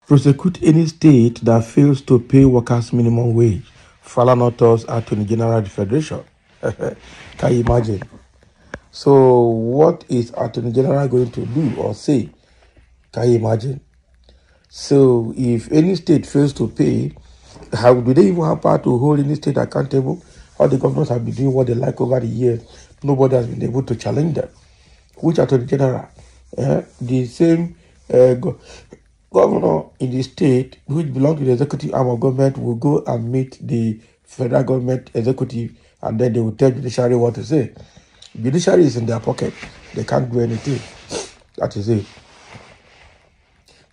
Prosecute any state that fails to pay workers minimum wage. Falana tells Attorney General of the Federation. Can you imagine? So what is Attorney General going to do or say? Can you imagine? So if any state fails to pay, how do they even have power to hold any state accountable? All the governors have been doing what they like over the years. Nobody has been able to challenge them. Which Attorney General? The same governor in the state which belongs to the executive arm of government will go and meet the federal government executive, and then they will tell judiciary what to say. Judiciary is in their pocket. They can't do anything. That is it.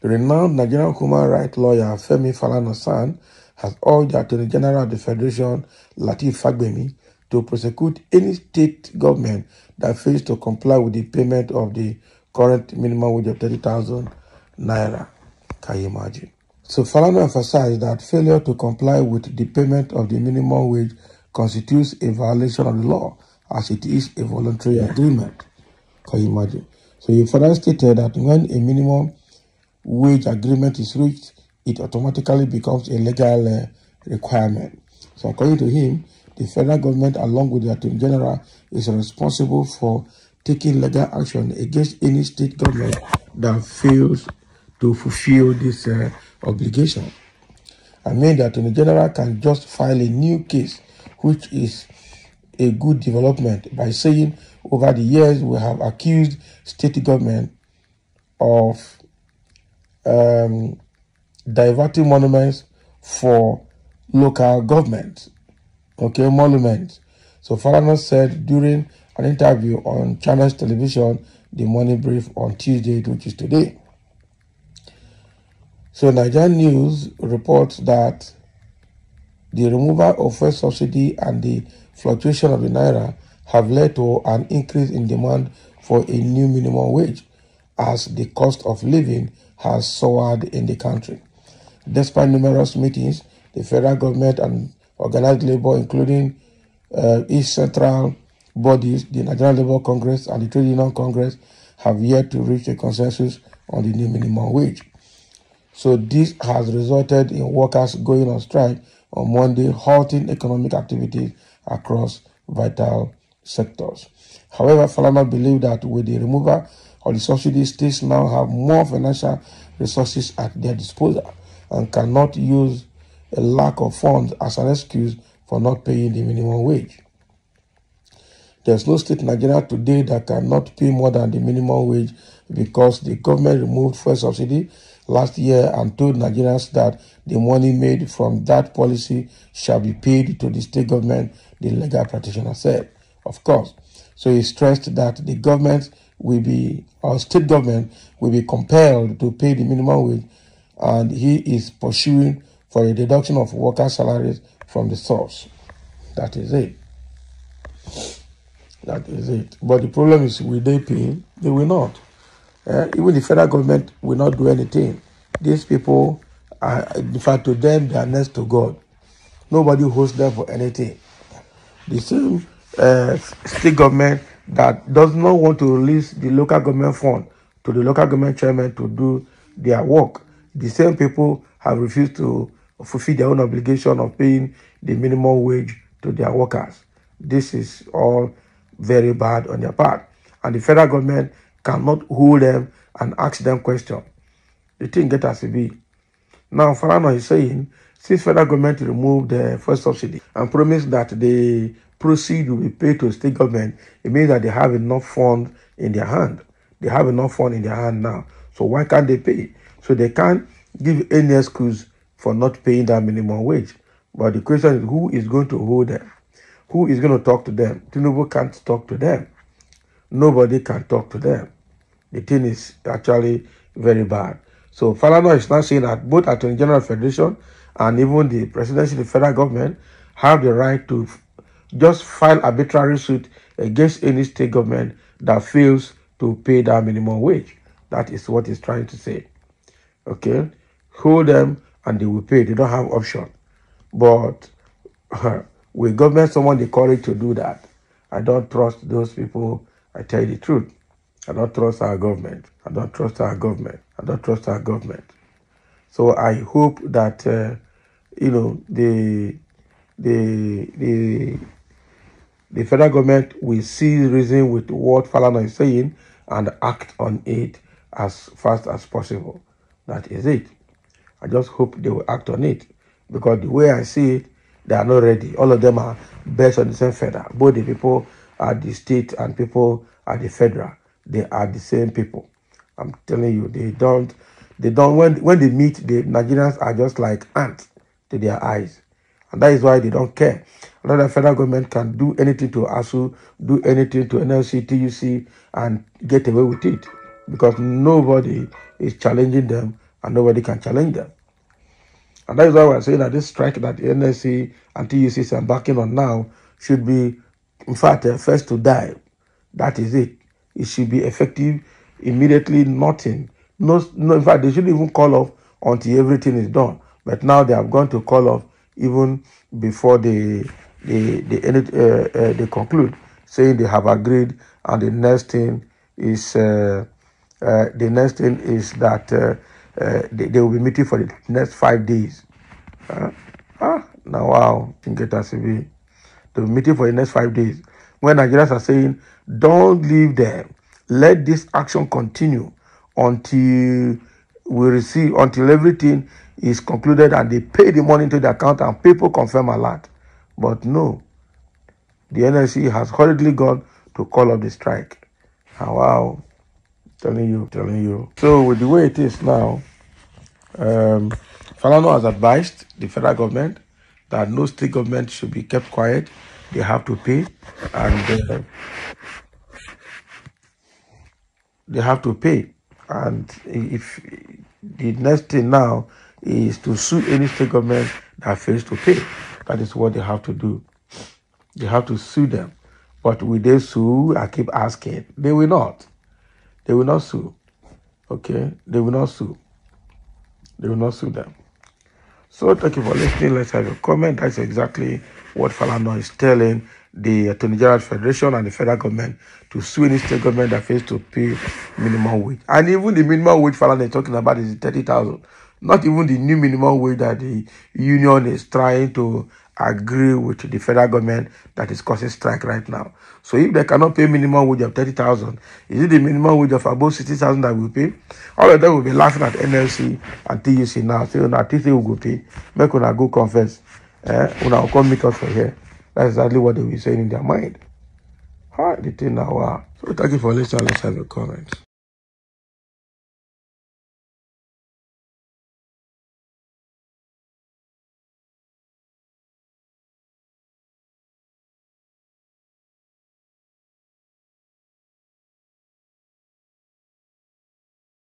The renowned Nigerian human rights lawyer Femi Falana son has urged the Attorney General of the Federation, Lateef Fagbemi, to prosecute any state government that fails to comply with the payment of the current minimum wage of 30,000 naira. Can you imagine? So Falana emphasized that failure to comply with the payment of the minimum wage constitutes a violation of the law, as it is a voluntary agreement. Can you imagine? So he further stated that when a minimum wage agreement is reached, it automatically becomes a legal requirement. So according to him, the federal government, along with the Attorney General, is responsible for taking legal action against any state government that fails to fulfill this obligation. I mean, the Attorney General can just file a new case, which is a good development, by saying over the years we have accused state government of diverting monuments for local government, monuments. So Falana said during an interview on Channels Television, The Morning Brief, on Tuesday, which is today. So Nigerian News reports that the removal of fuel subsidy and the fluctuation of the naira have led to an increase in demand for a new minimum wage, as the cost of living has soared in the country. Despite numerous meetings, the federal government and organized labor, including each central bodies, the Nigerian Labour Congress and the Trade Union Congress, have yet to reach a consensus on the new minimum wage. So this has resulted in workers going on strike on Monday, halting economic activities across vital sectors. However, Falana believed that with the removal of the subsidy, states now have more financial resources at their disposal and cannot use a lack of funds as an excuse for not paying the minimum wage. There's no state in Nigeria today that cannot pay more than the minimum wage, because the government removed fuel subsidy last year and told Nigerians that the money made from that policy shall be paid to the state government, the legal practitioner said. Of course. So he stressed that the government will be, or state government will be compelled to pay the minimum wage, and he is pursuing for a deduction of worker salaries from the source. That is it. That is it. But the problem is, will they pay? They will not. Even the federal government will not do anything. These people, in fact, to them, they are next to God. Nobody hosts them for anything. The same state government that does not want to release the local government fund to the local government chairman to do their work, the same people have refused to fulfill their own obligation of paying the minimum wage to their workers. This is all very bad on their part. And the federal government cannot hold them and ask them questions. The thing gets as it be. Now, Falana is saying, since federal government removed the fuel subsidy and promised that the proceeds will be paid to state government, it means that they have enough funds in their hand. They have enough funds in their hand now. So why can't they pay? So they can't give any excuse for not paying that minimum wage. But the question is, who is going to hold them? Who is going to talk to them? Tinubu can't talk to them. Nobody can talk to them. The thing is actually very bad. So Falana is now saying that both Attorney General Federation and even the presidency of the federal government have the right to just file arbitrary suit against any state government that fails to pay that minimum wage. That is what he's trying to say. Okay? Hold them and they will pay. They don't have option. But will government someone the courage to do that? I don't trust those people. I tell you the truth. I don't trust our government. I don't trust our government. I don't trust our government. So I hope that you know the federal government will see reason with what Falana is saying and act on it as fast as possible. That is it. I just hope they will act on it, because the way I see it, they are not ready. All of them are based on the same federal. Both the people at the state and people at the federal, they are the same people. I'm telling you, they don't, when they meet, the Nigerians are just like ants to their eyes. And that is why they don't care. Another federal government can do anything to ASU, do anything to NLC, TUC, and get away with it, because nobody is challenging them and nobody can challenge them. And that is why we're saying that this strike that the NLC and TUC is embarking on now should be, in fact, first to die. That is it. It should be effective immediately. Nothing. No, in fact, they shouldn't even call off until everything is done. But now they have gone to call off even before they conclude, saying they have agreed, and the next thing is that they will be meeting for the next 5 days. Now wow, get us to be. They'll be meeting for the next 5 days. When Nigerians are saying, don't leave them, let this action continue until until everything is concluded and they pay the money into the account and people confirm alert. But no, the NLC has hurriedly gone to call off the strike. And wow, telling you. So with the way it is now, Falana has advised the federal government that no state government should be kept quiet. They have to pay, and they have to pay. And if the next thing now is to sue any state government that fails to pay, that is what they have to do. They have to sue them. But will they sue? I keep asking. They will not. They will not sue. Okay? They will not sue. They will not sue them. So thank you for listening. Let's have a comment. That's exactly what Falana is telling the Attorney General Federation and the federal government to sue any state government that fails to pay minimum wage. And even the minimum wage Falana is talking about is 30,000. Not even the new minimum wage that the union is trying to agree with the federal government that is causing strike right now. So if they cannot pay minimum wage of 30,000, is it the minimum wage of above 60,000 that will pay? All of them will be laughing at NLC and TUC now. Say, "Una TUC will go pay. Make una go confess. Una will come meet us for here." That's exactly what they will be saying in their mind. All right, the thing now. So thank you for listening. Let's have a comment.